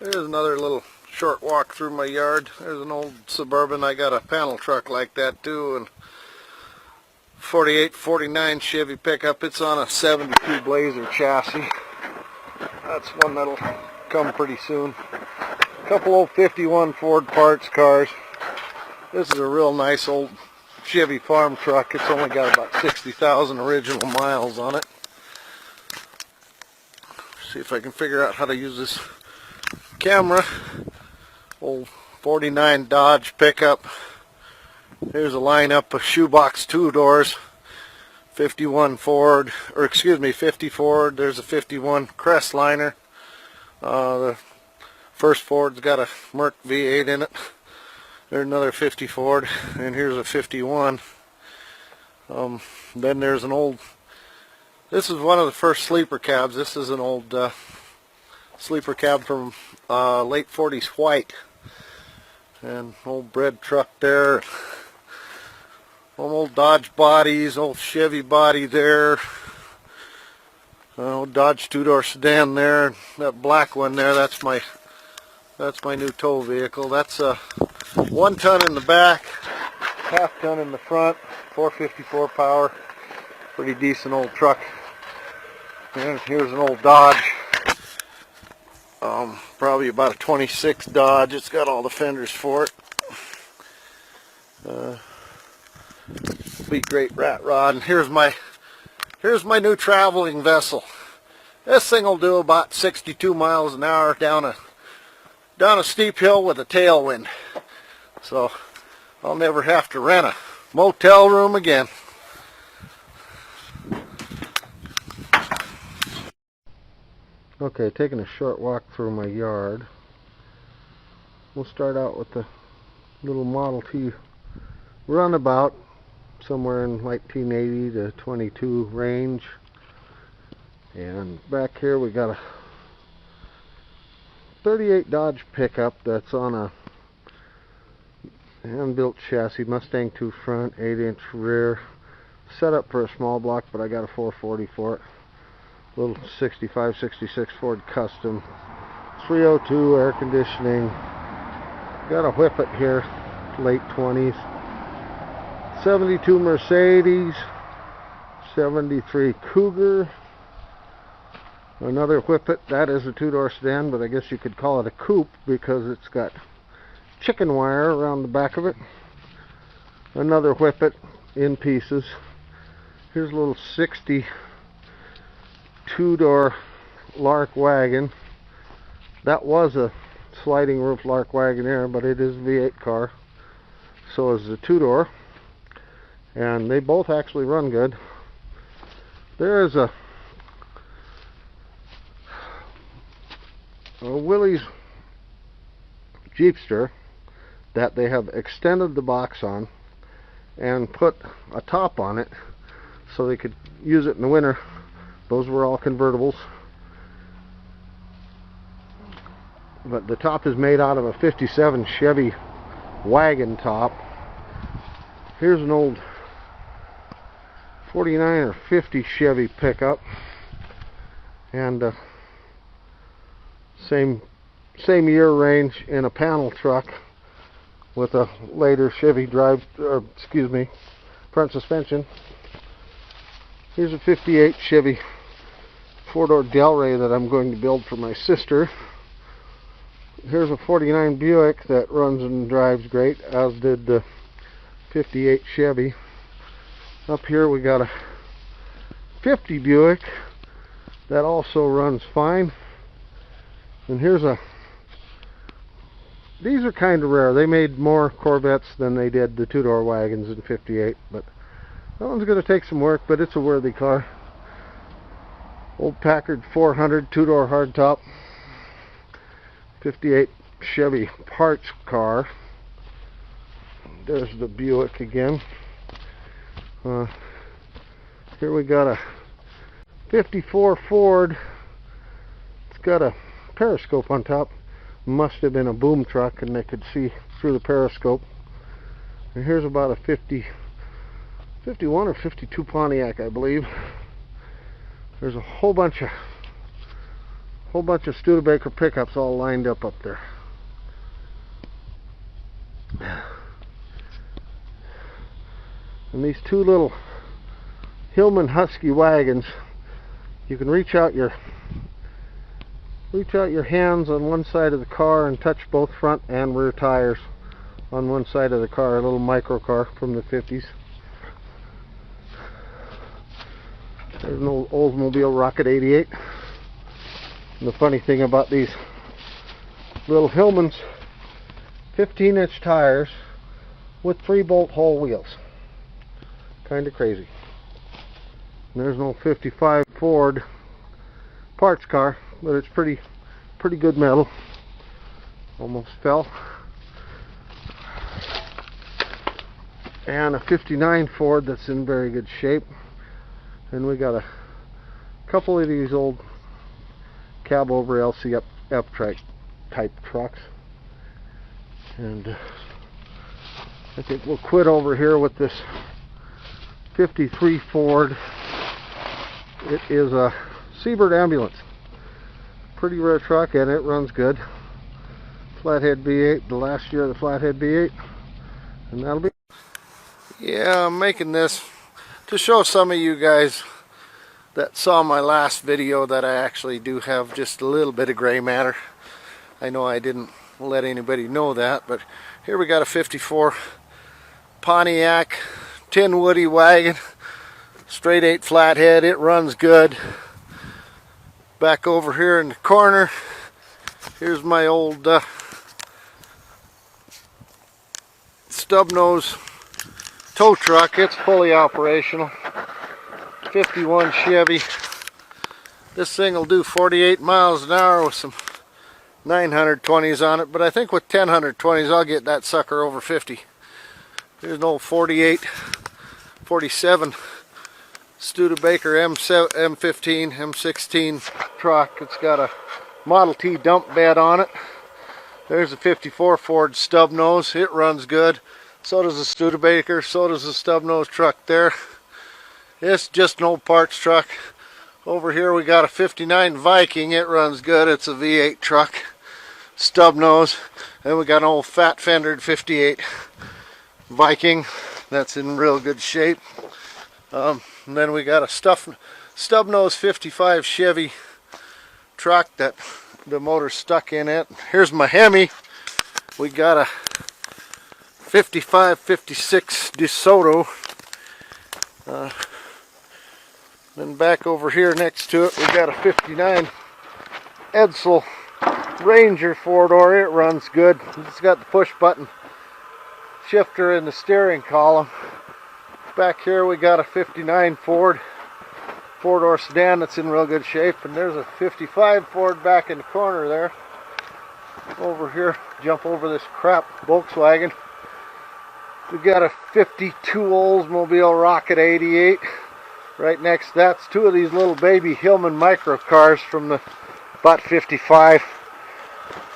There's another little short walk through my yard. There's an old Suburban. I got a panel truck like that too, and 48, 49 Chevy pickup. It's on a 72 Blazer chassis. That's one that'll come pretty soon. A couple old 51 Ford parts cars. This is a real nice old Chevy farm truck. It's only got about 60,000 original miles on it. See if I can figure out how to use this camera. Old 49 Dodge pickup. Here's a lineup of shoebox 2-doors. 51 Ford, or excuse me, 50 Ford. There's a 51 crestliner. The first Ford's got a Merc V8 in it. There's another 50 Ford, and here's a 51. Then there's an old, this is one of the first sleeper cabs. This is an old sleeper cab from late 40s white. And old bread truck there. Old Dodge bodies, old Chevy body there. Old Dodge 2-door sedan there. That black one there, that's my new tow vehicle. That's 1 ton in the back, 1/2 ton in the front, 454 power. Pretty decent old truck. And here's an old Dodge. Probably about a 26 Dodge. It's got all the fenders for it. Big great rat rod. And here's my new traveling vessel. This thing will do about 62 miles an hour down a steep hill with a tailwind. So I'll never have to rent a motel room again. Okay, taking a short walk through my yard. We'll start out with the little Model T Runabout, somewhere in 1980 to 22 range. And back here we got a 38 Dodge pickup that's on a hand-built chassis, Mustang 2 front, 8-inch rear. Set up for a small block, but I got a 440 for it. Little 65, 66 Ford Custom. 302 air conditioning. Got a Whippet here, late 20s. 72 Mercedes. 73 Cougar. Another Whippet. That is a 2-door sedan, but I guess you could call it a coupe because it's got chicken wire around the back of it. Another Whippet in pieces. Here's a little 60 2-door Lark wagon. That was a sliding roof Lark Wagoneer, but it is a V8 car. So is the 2-door. And they both actually run good. There is a Willys Jeepster that they have extended the box on and put a top on it so they could use it in the winter. Those were all convertibles. But the top is made out of a 57 Chevy wagon top. Here's an old 49 or 50 Chevy pickup. And same year range in a panel truck with a later Chevy front suspension. Here's a 58 Chevy 4-door Delray that I'm going to build for my sister. Here's a 49 Buick that runs and drives great, as did the 58 Chevy. Up here we got a 50 Buick that also runs fine. And here's these are kind of rare. They made more Corvettes than they did the 2-door wagons in 58, but that one's going to take some work, but it's a worthy car. Old Packard 400 2-door hardtop. 58 Chevy parts car. There's the Buick again. Here we got a 54 Ford. It's got a periscope on top. Must have been a boom truck and they could see through the periscope. And here's about a 51 or 52 Pontiac, I believe. There's a whole bunch of Whole bunch of Studebaker pickups all lined up there. And these two little Hillman Husky wagons, you can reach out your hands on one side of the car and touch both front and rear tires on one side of the car. A little micro car from the 50s. There's an old Oldsmobile Rocket 88. And the funny thing about these little Hillman's, 15-inch tires with 3-bolt hole wheels. Kind of crazy. And there's an old 55 Ford parts car, but it's pretty good metal. Almost fell. And a 59 Ford that's in very good shape. And we got a couple of these old cab over LCF type trucks. And I think we'll quit over here with this 53 Ford. It is a Seabird ambulance. Pretty rare truck, and it runs good. Flathead V8, the last year of the Flathead V8. And that'll be... Yeah, I'm making this to show some of you guys that saw my last video that I actually do have just a little bit of gray matter. I know I didn't let anybody know that, but here we got a 54 Pontiac tin woody wagon, straight 8 flathead. It runs good. Back over here in the corner, here's my old stub nose tow truck. It's fully operational. 51 Chevy. This thing will do 48 miles an hour with some 920s on it, but I think with 1020s I'll get that sucker over 50. Here's an old 48, 47 Studebaker M15, M16 truck. It's got a Model T dump bed on it. There's a 54 Ford stub nose. It runs good. So does the Studebaker. So does the stub nose truck there. It's just an old parts truck. Over here we got a 59 Viking. It runs good. It's a V8 truck. Stub nose. And we got an old fat fendered 58 Viking. That's in real good shape. And then we got a stub nose 55 Chevy truck that the motor's stuck in it. Here's my Hemi. We got a 55, 56 DeSoto. Then back over here next to it, we got a 59 Edsel Ranger 4-door. It runs good. It's got the push button shifter in the steering column. Back here we got a 59 Ford 4-door sedan that's in real good shape. And there's a 55 Ford back in the corner there. Over here, jump over this crap Volkswagen. We got a 52 Oldsmobile Rocket 88. Right next to that's two of these little baby Hillman micro cars from the about 55.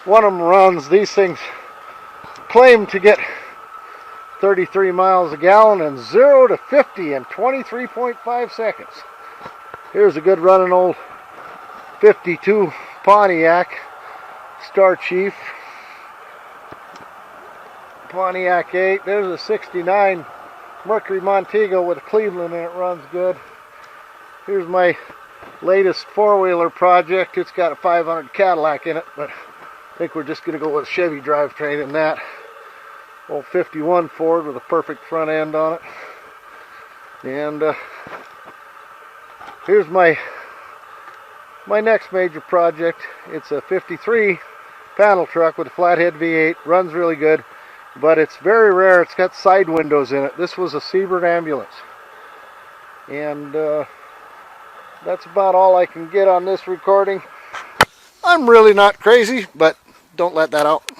One of them runs. These things claim to get 33 miles a gallon and 0 to 50 in 23.5 seconds. Here's a good running old 52 Pontiac Star Chief Pontiac 8. There's a 69 Mercury Montego with a Cleveland, and it runs good. Here's my latest four-wheeler project. It's got a 500 Cadillac in it, but I think we're just going to go with a Chevy drivetrain in that. Old 51 Ford with a perfect front end on it. And here's my next major project. It's a 53 panel truck with a flathead V8. Runs really good, but it's very rare. It's got side windows in it. This was a Seabird ambulance. And that's about all I can get on this recording. I'm really not crazy, but don't let that out.